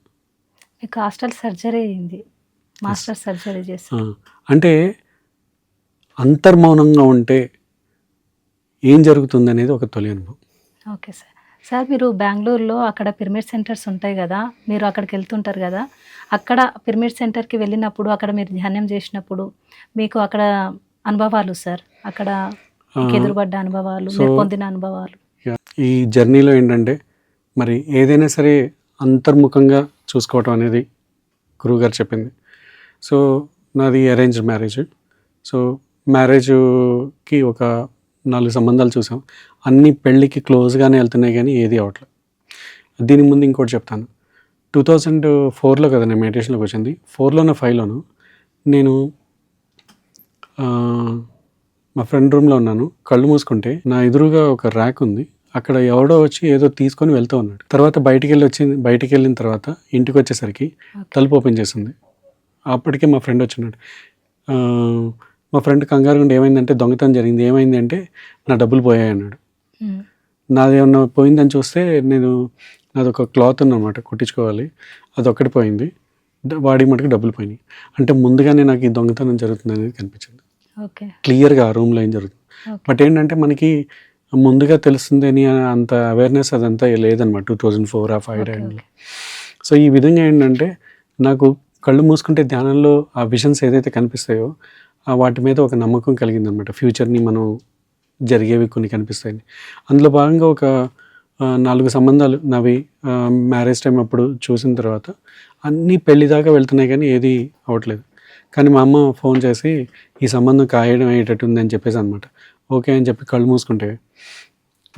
మీకు హాస్టల్ సర్జరీ అయింది, మాస్టర్ సర్జరీ చేసి. అంటే అంతర్మౌనంగా ఉంటే ఏం జరుగుతుంది అనేది ఒక తొలి అనుభవం. Okay sir. సార్ మీరు బెంగళూరులో అక్కడ పిరమిడ్ సెంటర్స్ ఉంటాయి కదా, మీరు అక్కడికి వెళ్తుంటారు కదా, అక్కడ పిరమిడ్ సెంటర్కి వెళ్ళినప్పుడు అక్కడ మీరు ధ్యానం చేసినప్పుడు మీకు అక్కడ అనుభవాలు సార్, అక్కడ ఎదురుపడ్డ అనుభవాలు, మీరు పొందిన అనుభవాలు. ఈ జర్నీలో ఏంటంటే మరి ఏదైనా సరే అంతర్ముఖంగా చూసుకోవటం అనేది గురువుగారు చెప్పింది. సో నాది అరేంజ్డ్ మ్యారేజ్. సో మ్యారేజ్కి ఒక 4 సంబంధాలు చూసాం. అన్నీ పెళ్ళికి క్లోజ్గానే వెళ్తున్నాయి కానీ ఏది అవ్వట్లేదు. దీని ముందు ఇంకోటి చెప్తాను. 2004లో కదా నేను మెడిటేషన్లోకి వచ్చింది. 4లోనో 5లోనో నేను మా ఫ్రెండ్ రూమ్లో ఉన్నాను. కళ్ళు మూసుకుంటే నా ఎదురుగా ఒక ర్యాక్ ఉంది. అక్కడ ఎవడో వచ్చి ఏదో తీసుకొని వెళ్తూ ఉన్నాడు. తర్వాత బయటికి వెళ్ళిన తర్వాత ఇంటికి వచ్చేసరికి తలుపు ఓపెన్ చేసింది. అప్పటికే మా ఫ్రెండ్ వచ్చినాడు. మా ఫ్రెండ్ కంగారు ఉండి ఏమైందంటే దొంగతనం జరిగింది, ఏమైంది అంటే నా డబ్బులు పోయాయి అన్నాడు. నాదేమన్నా పోయిందని చూస్తే నాది ఒక క్లాత్ ఉందన్నమాట, కుట్టించుకోవాలి, అదొక్కటి పోయింది. వాడి మటుకు డబ్బులు పోయినాయి. అంటే ముందుగానే నాకు ఈ దొంగతనం జరుగుతుంది అనేది కనిపించింది క్లియర్గా ఆ రూమ్లో ఏం జరుగుతుంది. బట్ ఏంటంటే మనకి ముందుగా తెలుస్తుంది అని అంత అవేర్నెస్ అదంతా లేదనమాట 2004 ఆ 5 టైంలో. సో ఈ విధంగా ఏంటంటే నాకు కళ్ళు మూసుకుంటే ధ్యానంలో ఆ విజన్స్ ఏదైతే కనిపిస్తాయో వాటి మీద ఒక నమ్మకం కలిగిందనమాట. ఫ్యూచర్ని మనం జరిగేవి కొన్ని కనిపిస్తాయని. అందులో భాగంగా ఒక 4 సంబంధాలు నావి మ్యారేజ్ టైం అప్పుడు చూసిన తర్వాత అన్నీ పెళ్లి దాకా వెళ్తున్నాయి కానీ ఏది అవ్వట్లేదు. కానీ మా అమ్మ ఫోన్ చేసి ఈ సంబంధం కాయడం అయ్యేటట్టు ఉంది అని చెప్పేసి అనమాట. ఓకే అని చెప్పి కళ్ళు మూసుకుంటే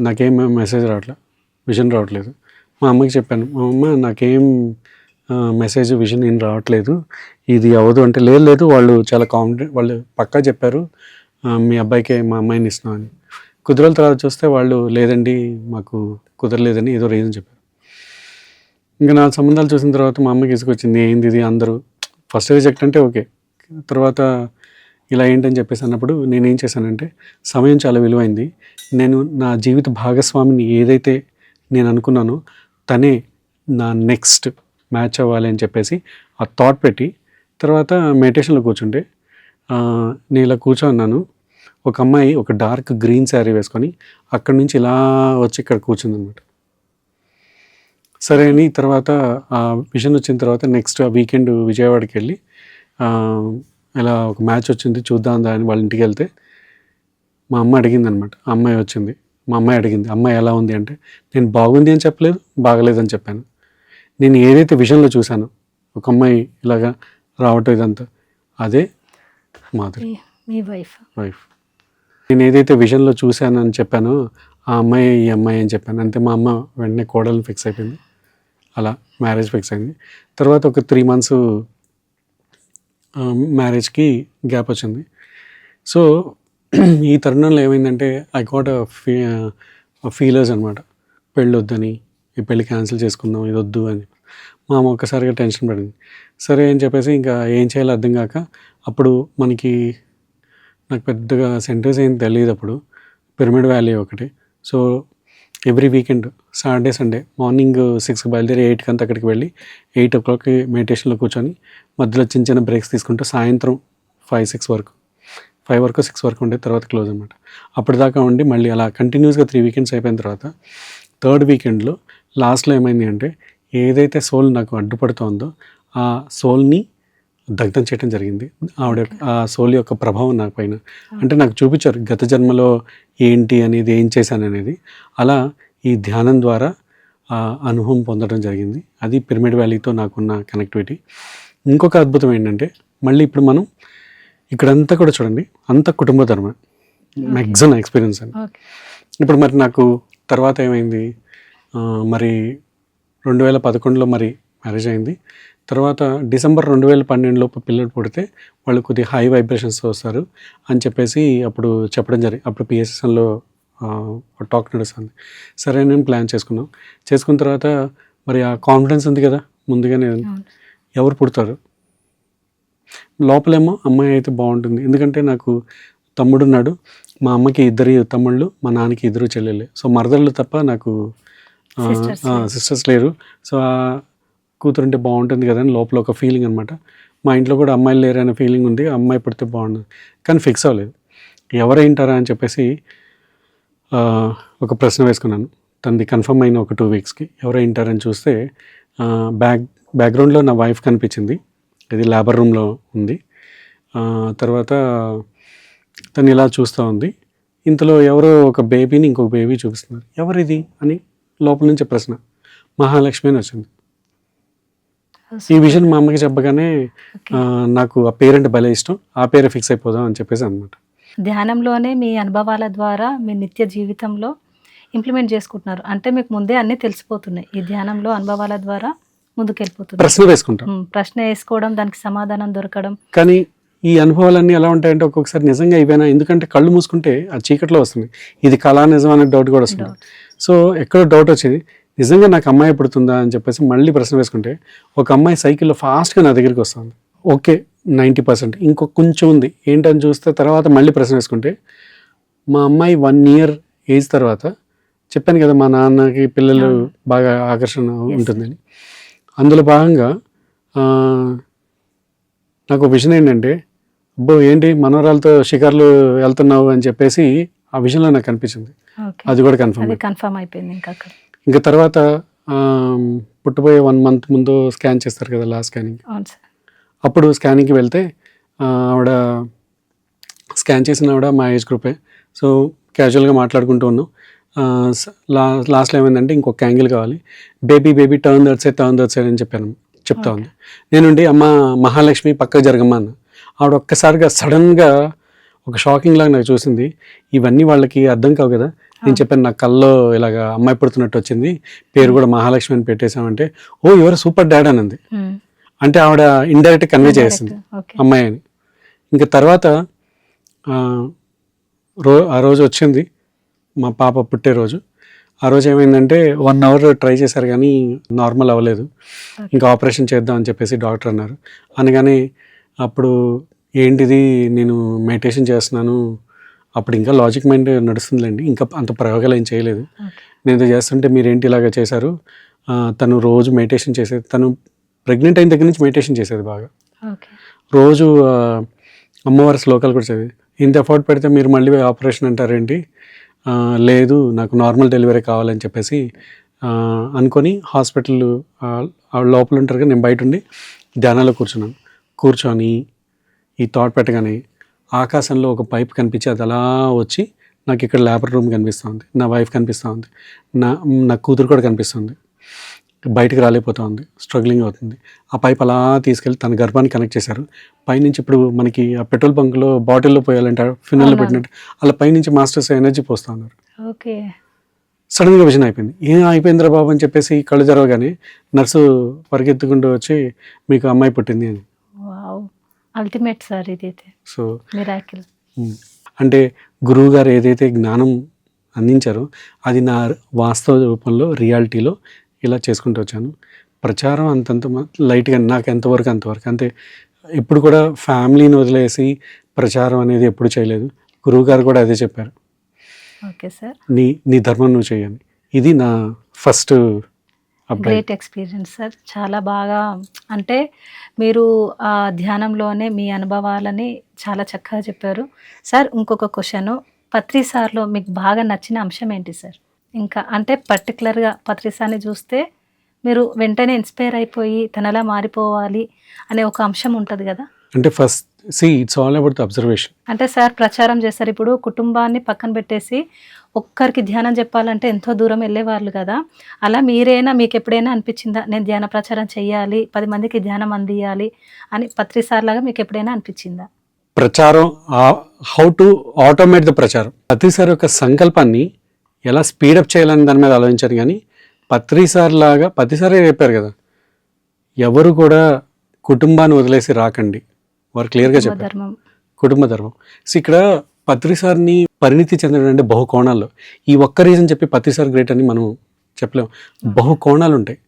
నాకేం మెసేజ్ రావట్లేదు, విజన్ రావట్లేదు. మా అమ్మకి చెప్పాను, మా అమ్మ నాకేం మెసేజ్ విజన్ ఏం రావట్లేదు, ఇది అవ్వదు అంటే లేదు వాళ్ళు చాలా కాన్ఫిడెంట్, వాళ్ళు పక్కా చెప్పారు మీ అబ్బాయికే మా అమ్మాయిని ఇస్తున్నాం అని. కొద్ది రోజుల తర్వాత చూస్తే వాళ్ళు లేదండి మాకు కుదరలేదని ఏదో రీజన్ చెప్పారు. ఇంకా 4 సంబంధాలు చూసిన తర్వాత మా అమ్మకి ఇసుకొచ్చింది, ఏంది ఇది, అందరూ ఫస్ట్ రిజెక్ట్ అంటే ఓకే, తర్వాత ఇలా ఏంటని చెప్పేసి అన్నప్పుడు నేనేం చేశానంటే సమయం చాలా విలువైంది, నేను నా జీవిత భాగస్వామిని ఏదైతే నేను అనుకున్నానో తనే నా నెక్స్ట్ మ్యాచ్ అవ్వాలి అని చెప్పేసి ఆ థాట్ పెట్టి తర్వాత మెడిటేషన్లో కూర్చుంటే నేను ఇలా కూర్చోన్నాను. ఒక అమ్మాయి ఒక డార్క్ గ్రీన్ శారీ వేసుకొని అక్కడి నుంచి ఇలా వచ్చి ఇక్కడ కూర్చుందనమాట. సరే అని తర్వాత ఆ విజన్ వచ్చిన తర్వాత నెక్స్ట్ ఆ వీకెండ్ విజయవాడకి వెళ్ళి ఇలా ఒక మ్యాచ్ వచ్చింది చూద్దాం అని వాళ్ళ ఇంటికి వెళ్తే మా అమ్మ అడిగింది అనమాట. ఆ అమ్మాయి వచ్చింది, మా అమ్మాయి అడిగింది అమ్మాయి ఎలా ఉంది అంటే నేను బాగుంది అని చెప్పలేదు, బాగలేదని చెప్పాను. నేను ఏదైతే విజన్లో చూశానో ఒక అమ్మాయి ఇలాగా రావటం ఇదంతా అదే మాధురి మీ వైఫ్. నేను ఏదైతే విజన్లో చూశానని చెప్పానో ఆ అమ్మాయి ఈ అమ్మాయి అని చెప్పాను అంతే. మా అమ్మ వెంటనే కోడలను ఫిక్స్ అయిపోయింది, అలా మ్యారేజ్ ఫిక్స్ అయింది. తర్వాత ఒక 3 months మ్యారేజ్కి గ్యాప్ వచ్చింది. సో ఈ తరుణంలో ఏమైందంటే ఐ గాట్ ఫీలర్స్ అనమాట. పెళ్ళి వద్దని, ఈ పెళ్ళి క్యాన్సిల్ చేసుకుందాం, ఇది వద్దు అని. మా అమ్మ ఒక్కసారిగా టెన్షన్ పడింది. సరే అని చెప్పేసి ఇంకా ఏం చేయాలో అర్థం కాక, అప్పుడు నాకు పెద్దగా సెంటర్స్ ఏం తెలియదు అప్పుడు. పిరమిడ్ వ్యాలీ ఒకటి. So every weekend Saturday Sunday morning 6కి బయలుదేరి 8కి అంతా అక్కడికి వెళ్ళి 8 o'clockకి మెడిటేషన్లో కూర్చొని మధ్యలో చిన్న చిన్న బ్రేక్స్ తీసుకుంటూ సాయంత్రం 5 వరకు 6 వరకు ఉండే తర్వాత క్లోజ్ అనమాట. అప్పటిదాకా ఉండి మళ్ళీ అలా కంటిన్యూస్గా 3 weekends అయిపోయిన తర్వాత 3rd weekendలో లాస్ట్లో ఏమైంది అంటే, ఏదైతే సోల్ నాకు అడ్డుపడుతోందో ఆ సోల్ని దగ్ధం చేయడం జరిగింది. ఆ సోల్ యొక్క ప్రభావం నాకు పైన అంటే నాకు చూపించారు గత జన్మలో ఏంటి అనేది, ఏం చేశాను అనేది. అలా ఈ ధ్యానం ద్వారా అనుభవం పొందడం జరిగింది. అది పిరమిడ్ వ్యాలీతో నాకున్న కనెక్టివిటీ. ఇంకొక అద్భుతం ఏంటంటే, మళ్ళీ ఇప్పుడు మనం ఇక్కడంతా కూడా చూడండి, అంత కుటుంబ ధర్మ మ్యాక్సిమం ఎక్స్పీరియన్స్ అని. ఇప్పుడు మరి నాకు తర్వాత ఏమైంది, మరి 2011లో మరి మ్యారేజ్ అయింది. తర్వాత డిసెంబర్ 2012 లోపు పిల్లలు పుడితే వాళ్ళు కొద్దిగా హై వైబ్రేషన్స్తో వస్తారు అని చెప్పేసి అప్పుడు చెప్పడం జరిగింది. అప్పుడు పిఎస్ఎస్ఎన్లో టాక్ నడుస్తుంది. సరే నేను ప్లాన్ చేసుకున్న తర్వాత మరి ఆ కాన్ఫిడెన్స్ ఉంది కదా ముందుగానే, ఎవరు పుడతారు లోపలేమో అమ్మాయి అయితే బాగుంటుంది. ఎందుకంటే నాకు తమ్ముడు ఉన్నాడు, మా అమ్మకి 2 తమ్ముళ్ళు, మా నాన్నకి 2 చెల్లెళ్ళే. సో మరదళ్ళు తప్ప నాకు సిస్టర్స్ లేరు. సో కూతురుంటే బాగుంటుంది కదా అని లోపల ఒక ఫీలింగ్ అనమాట. మా ఇంట్లో కూడా అమ్మాయిలు లేరు అనే ఫీలింగ్ ఉంది, అమ్మాయి పుడితే బాగుంటుంది. కానీ ఫిక్స్ అవ్వలేదు, ఎవరైంటారా అని చెప్పేసి ఒక ప్రశ్న వేసుకున్నాను. తనది కన్ఫర్మ్ అయిన ఒక 2 weeksకి ఎవరైంటారని చూస్తే బ్యాక్గ్రౌండ్లో నా వైఫ్ కనిపించింది. ఇది లేబర్ రూమ్లో ఉంది. తర్వాత తను ఇలా చూస్తూ ఉంది. ఇంతలో ఎవరో ఒక బేబీని ఇంకొక బేబీ చూపిస్తున్నారు. ఎవరిది అని లోపల నుంచి ప్రశ్న. మహాలక్ష్మి అని వచ్చింది. ఈ విషయం మా అమ్మకి చెప్పగానే నాకు ఆ పేరంటే భలే ఇష్టం, ఆ పేరే ఫిక్స్ అయిపోదాం అని చెప్పేసి అనమాట. ధ్యానంలోనే మీ అనుభవాల ద్వారా మీ నిత్య జీవితంలో ఇంప్లిమెంట్ చేసుకుంటున్నారు అంటే మీకు ముందే అన్నీ తెలిసిపోతున్నాయి. ఈ ధ్యానంలో అనుభవాల ద్వారా ముందుకెళ్ళిపోతున్నారు. ప్రశ్న వేసుకుంటాం, ప్రశ్న వేసుకోవడం, దానికి సమాధానం దొరకడం. కానీ ఈ అనుభవాలన్నీ ఎలా ఉంటాయంటే ఒక్కొక్కసారి నిజంగా ఇవేనా, ఎందుకంటే కళ్ళు మూసుకుంటే ఆ చీకట్లో వస్తుంది, ఇది కళా నిజం అనే డౌట్ కూడా వస్తుంది. సో ఎక్కడో డౌట్ వచ్చేది, నిజంగా నాకు అమ్మాయి పుడుతుందా అని చెప్పేసి మళ్ళీ ప్రశ్న వేసుకుంటే ఒక అమ్మాయి సైకిల్లో ఫాస్ట్గా నా దగ్గరికి వస్తుంది. ఓకే 90%, ఇంకొక కొంచెం ఉంది ఏంటని చూస్తే తర్వాత మళ్ళీ ప్రశ్న వేసుకుంటే మా అమ్మాయి 1 year ఏజ్ తర్వాత, చెప్పాను కదా మా నాన్నకి పిల్లలు బాగా ఆకర్షణ ఉంటుందని, అందులో భాగంగా నాకు విషయం ఏంటంటే, అబ్బో ఏంటి మనవరాలతో షికార్లు వెళ్తున్నావు అని చెప్పేసి ఆ విషయంలో నాకు కనిపించింది. అది కూడా కన్ఫర్మ్ అయిపోయింది. ఇంకా తర్వాత పుట్టబోయే 1 month ముందు స్కాన్ చేస్తారు కదా, లాస్ట్ స్కానింగ్. అప్పుడు స్కానింగ్కి వెళ్తే ఆవిడ స్కాన్ చేసిన ఆవిడ మా ఏజ్ గ్రూపే. సో క్యాజువల్గా మాట్లాడుకుంటూ ఉన్నాం. లాస్ట్లో ఏమైందంటే ఇంకొక యాంగిల్ కావాలి, బేబీ టర్న్ దట్ సైడ్ అని చెప్తా ఉంది. నేనుండి అమ్మ మహాలక్ష్మి పక్కకు జరగమ్మా అన్న. ఆవిడ ఒక్కసారిగా సడన్గా ఒక షాకింగ్ లాగా నాకు చూసింది. ఇవన్నీ వాళ్ళకి అర్థం కావు కదా. నేను చెప్పాను నాకు కల్లో ఇలాగ అమ్మాయి పుడుతున్నట్టు వచ్చింది, పేరు కూడా మహాలక్ష్మి అని పెట్టేశామంటే, ఓ యువర్ సూపర్ డాడ్ అన్నది. అంటే ఆవిడ ఇండైరెక్ట్ కన్వే చేసింది అమ్మాయి అని. ఇంకా తర్వాత ఆ రోజు వచ్చింది మా పాప పుట్టే రోజు. ఆ రోజు ఏమైందంటే 1 hour ట్రై చేశారు కానీ నార్మల్ అవ్వలేదు. ఇంకా ఆపరేషన్ చేద్దాం అని చెప్పేసి డాక్టర్ అన్నారు. అనగానే అప్పుడు ఏంటిది, నేను మెడిటేషన్ చేస్తున్నాను, అప్పుడు ఇంకా లాజిక్ మైండ్ నడుస్తుందిలేండి, ఇంకా అంత ప్రయోగాలు ఏం చేయలేదు, నేను చేస్తుంటే మీరేంటి ఇలాగ చేశారు. తను రోజు మెడిటేషన్ చేసేది, తను ప్రెగ్నెంట్ అయిన దగ్గర నుంచి మెడిటేషన్ చేసేది బాగా. రోజు అమ్మవారి శ్లోకాలు కూడా చదివి, ఇంత ఎఫర్ట్ పెడితే మీరు మళ్ళీ ఆపరేషన్ అంటారేంటి, లేదు నాకు నార్మల్ డెలివరీ కావాలని చెప్పేసి అనుకొని హాస్పిటల్ లోపల ఉంటారు కదా, నేను బయట ఉండి ధ్యానాల్లో కూర్చొని ఈ థాట్ పెట్టగానే ఆకాశంలో ఒక పైప్ కనిపించి అది అలా వచ్చి నాకు ఇక్కడ లేబర్ రూమ్ కనిపిస్తుంది, నా వైఫ్ కనిపిస్తూ ఉంది, నా కూతురు కూడా కనిపిస్తుంది, బయటకు రాలేకపోతూ ఉంది, స్ట్రగ్లింగ్ అవుతుంది. ఆ పైప్ అలా తీసుకెళ్ళి తన గర్భాన్ని కనెక్ట్ చేశారు. పైనుంచి ఇప్పుడు మనకి ఆ పెట్రోల్ బంక్లో బాటిల్లో పోయాలంటే ఫినల్లో పెట్టినట్టు అలా పైనుంచి మాస్టర్స్ ఎనర్జీ పోస్తూ ఉన్నారు. ఓకే. సడన్గా విజన్ అయిపోయింది. ఏం అయిపోయిందిరా బాబు అని చెప్పేసి కళ్ళు తెరవగానే నర్సు పరిగెత్తుకుంటూ వచ్చి మీకు అమ్మాయి పుట్టింది అని. అల్టిమేట్ సార్ ఇదైతే. So miracle. అంటే గురువు గారు ఏదైతే జ్ఞానం అందించారో అది నా వాస్తవ రూపంలో రియాలిటీలో ఇలా చేసుకుంటూ వచ్చాను. ప్రచారం అంతంత లైట్గా నాకు ఎంతవరకు అంతవరకు అంతే. ఇప్పుడు కూడా ఫ్యామిలీని వదిలేసి ప్రచారం అనేది ఎప్పుడు చేయలేదు. గురువు గారు కూడా అదే చెప్పారు, ఓకే సార్. నీ ధర్మం నువ్వు చేయని. ఇది నా ఫస్ట్ గ్రేట్ ఎక్స్పీరియన్స్ సార్. చాలా బాగా, అంటే మీరు ఆ ధ్యానంలోనే మీ అనుభవాలని చాలా చక్కగా చెప్పారు సార్. ఇంకొక క్వశ్చన్, పత్రి సార్లో మీకు బాగా నచ్చిన అంశం ఏంటి సార్? ఇంకా అంటే పర్టికులర్గా పత్రి సార్ని చూస్తే మీరు వెంటనే ఇన్స్పైర్ అయిపోయి తనలా మారిపోవాలి అనే ఒక అంశం ఉంటుంది కదా? అంటే first it's all about the observation. అంటే సార్ ప్రచారం చేస్తారు, ఇప్పుడు కుటుంబాన్ని పక్కన పెట్టేసి ఒక్కరికి ధ్యానం చెప్పాలంటే ఎంతో దూరం వెళ్ళేవాళ్ళు కదా. అలా మీరైనా మీకు ఎప్పుడైనా అనిపించిందా నేను ధ్యాన ప్రచారం చేయాలి, 10 మందికి ధ్యానం అందియాలి అని పత్రి సార్ లాగా మీకు ఎప్పుడైనా అనిపించిందా? ప్రచారం, హౌ టు ఆటోమేట్ ద ప్రచారం, పత్రి సార్ యొక్క సంకల్పాన్ని ఎలా స్పీడప్ చేయాలని దాని మీద ఆలోచించారు. కానీ పత్రి సార్ లాగా, పత్రి సారే చెప్పారు కదా, ఎవరు కూడా కుటుంబాన్ని వదిలేసి రాకండి, వారు క్లియర్గా చెప్పారు ధర్మం, కుటుంబ ధర్మం. సో ఇక్కడ పత్రి సార్ని పరిణితి చెందడం అంటే బహు కోణాల్లో, ఈ ఒక్క రీజన్ చెప్పి పత్రి సార్ గ్రేట్ అని మనం చెప్పలేము. బహు కోణాలు ఉంటాయి.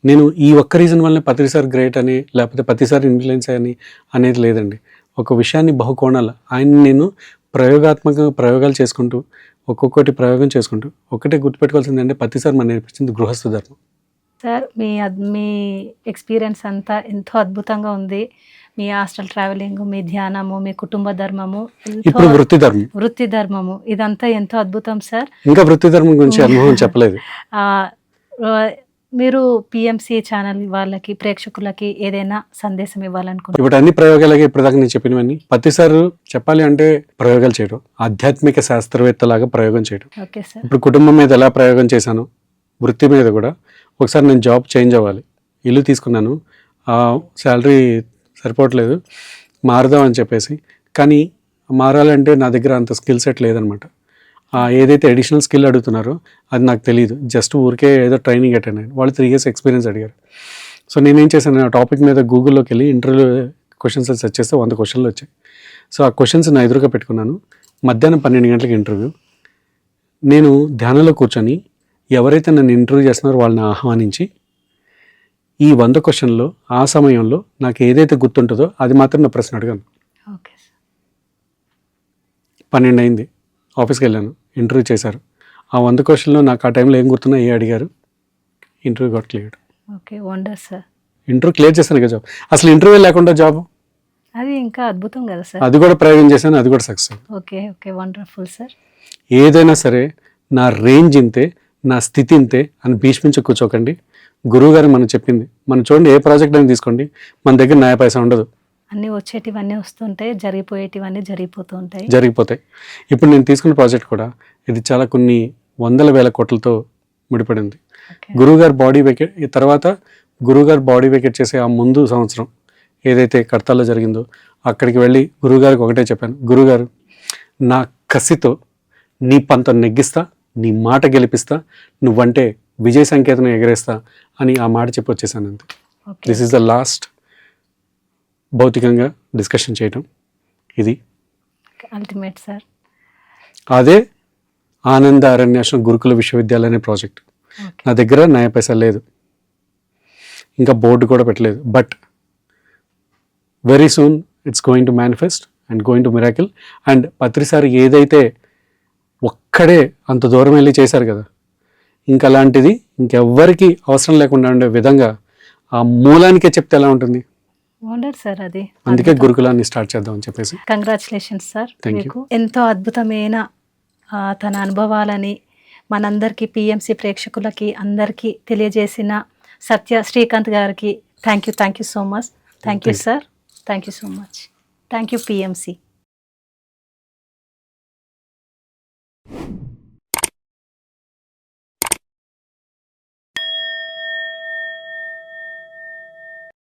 నేను ఈ ఒక్క రీజన్ వల్లనే పత్రి సార్ గ్రేట్ అని, లేకపోతే పత్రి సార్ ఇన్ఫ్లుయెన్స్ అని అనేది లేదండి. ఒక విషయాన్ని బహు కోణాలు, ఆయన నేను ప్రయోగాత్మకంగా ప్రయోగాలు చేసుకుంటూ ఒక్కొక్కటి ప్రయోగం చేసుకుంటూ ఒకటే గుర్తుపెట్టుకోవాల్సింది అంటే పత్రి సార్ మనకు నేర్పించింది గృహస్థ ధర్మం. సార్ మీ ఎక్స్పీరియన్స్ అంతా ఎంతో అద్భుతంగా ఉంది. మీ హాస్టల్ ట్రావెలింగ్, మీ ధ్యానము, మీ కుటుంబ ధర్మము, ఇప్పుడు వృత్తి ధర్మము, ఇదంతా ఎంతో అద్భుతం సార్. ఇంకా వృత్తి ధర్మం గురించి అనుభవం చెప్పలేదు. మీరు పిఎంసి ఛానల్ వాళ్ళకి, ప్రేక్షకులకి ఏదైనా సందేశం ఇవ్వాలనుకుంటున్నారు? ఇప్పుడు అన్ని ప్రయోగాలకి ఇప్పటిదాకా నేను చెప్పినవన్నీ పత్రి సార్ చెప్పాలి అంటే ప్రయోగాలు చేయడం, ఆధ్యాత్మిక శాస్త్రవేత్తలాగా ప్రయోగం చేయడం. Okay sir. ఇప్పుడు కుటుంబం మీద ఎలా ప్రయోగం చేశాను, వృత్తి మీద కూడా ఒకసారి నేను జాబ్ చేంజ్ అవ్వాలి, ఇల్లు తీసుకున్నాను, శాలరీ సరిపోవట్లేదు, మారుదాం అని చెప్పేసి. కానీ మారాలంటే నా దగ్గర అంత స్కిల్ సెట్ లేదనమాట. ఏదైతే అడిషనల్ స్కిల్ అడుగుతున్నారో అది నాకు తెలియదు. జస్ట్ ఊరికే ఏదో ట్రైనింగ్ అటెండ్ అయ్యాను. వాళ్ళు 3 years ఎక్స్పీరియన్స్ అడిగారు. సో నేనేం చేశాను, ఆ టాపిక్ మీద గూగుల్లోకి వెళ్ళి ఇంటర్వ్యూ క్వశ్చన్స్ సెర్చ్ చేస్తే 100 questions వచ్చాయి. సో ఆ క్వశ్చన్స్ నా ఎదురుగా పెట్టుకున్నాను. మధ్యాహ్నం 12 గంటలకు ఇంటర్వ్యూ. నేను ధ్యానంలో కూర్చొని ఎవరైతే నన్ను ఇంటర్వ్యూ చేస్తున్నారో వాళ్ళని ఆహ్వానించి ఈ 100 questionలో ఆ సమయంలో నాకు ఏదైతే గుర్తుంటుందో అది మాత్రం నా ప్రశ్న అడిగాను. Okay sir. 12 అయింది, ఆఫీస్కి వెళ్ళాను, ఇంటర్వ్యూ చేశారు. ఆ 100 questionలో నాకు ఆ టైంలో ఏం గుర్తున్నా ఏ అడిగారు, interview got cleared. Okay, wonder sir. Interview clear చేశాను కదా జాబ్. అసలు ఇంటర్వ్యూ లేకుండా జాబ్, అది ఇంకా అద్భుతం కదా సార్. అది కూడా ప్రయోగం చేశాను, అది కూడా success. Okay okay, wonderful sir. ఏదైనా సరే నా రేంజ్ ఇంతే, నా స్థితి ఇంతే అని భీష్మించి కూర్చోకండి. గురువు గారు మనం చెప్పింది, మనం చూడండి, ఏ ప్రాజెక్ట్ అయినా తీసుకోండి, మన దగ్గర న్యాయ పైసా ఉండదు. అన్నీ వచ్చేటివన్నీ వస్తుంటాయి, జరిగిపోయేటివన్నీ జరిగిపోతాయి. ఇప్పుడు నేను తీసుకున్న ప్రాజెక్ట్ కూడా ఇది చాలా కొన్ని 100,000 కోట్లతో ముడిపడింది. గురువుగారు బాడీ వెకేట్ తర్వాత, గురువుగారు బాడీ వెకేట్ చేసే ఆ ముందు సంవత్సరం ఏదైతే కడతాలో జరిగిందో అక్కడికి వెళ్ళి గురువుగారికి ఒకటే చెప్పాను, గురువుగారు నా కసితో నీ పంతం నెగ్గిస్తా, నీ మాట గెలిపిస్తా, నువ్వంటే విజయ సంకేతం ఎగరేస్తా అని ఆ మాట చెప్పి వచ్చేసాను అంతే. దిస్ ఈస్ ద లాస్ట్ భౌతికంగా డిస్కషన్ చేయటం, ఇది అల్టిమేట్ సార్. అదే ఆనంద అరణ్యాశ్రమ గురుకుల విశ్వవిద్యాలయం అనే ప్రాజెక్ట్. నా దగ్గర న్యాయ పైసా లేదు, ఇంకా బోర్డు కూడా పెట్టలేదు. But very soon it's going to manifest and going to miracle. And Patri sir ఏదైతే ఒక్కడే అంత దూరం వెళ్ళి చేశారు కదా, ఇంకా అలాంటిది ఇంకెవ్వరికి అవసరం లేకుండా ఉండే విధంగా ఆ మూలానికే చెప్తే ఎలా ఉంటుంది. వండర్ సార్ అది. అందుకే గురుకులాన్ని స్టార్ట్ చేద్దాం అని చెప్పేసి. Congratulations sir. మీకు ఎంతో అద్భుతమైన తన అనుభవాలని మనందరికీ, పిఎంసి ప్రేక్షకులకి అందరికీ తెలియజేసిన సత్య శ్రీకాంత్ గారికి thank you so much. Thank you sir. Thank you so much. Thank you PMC.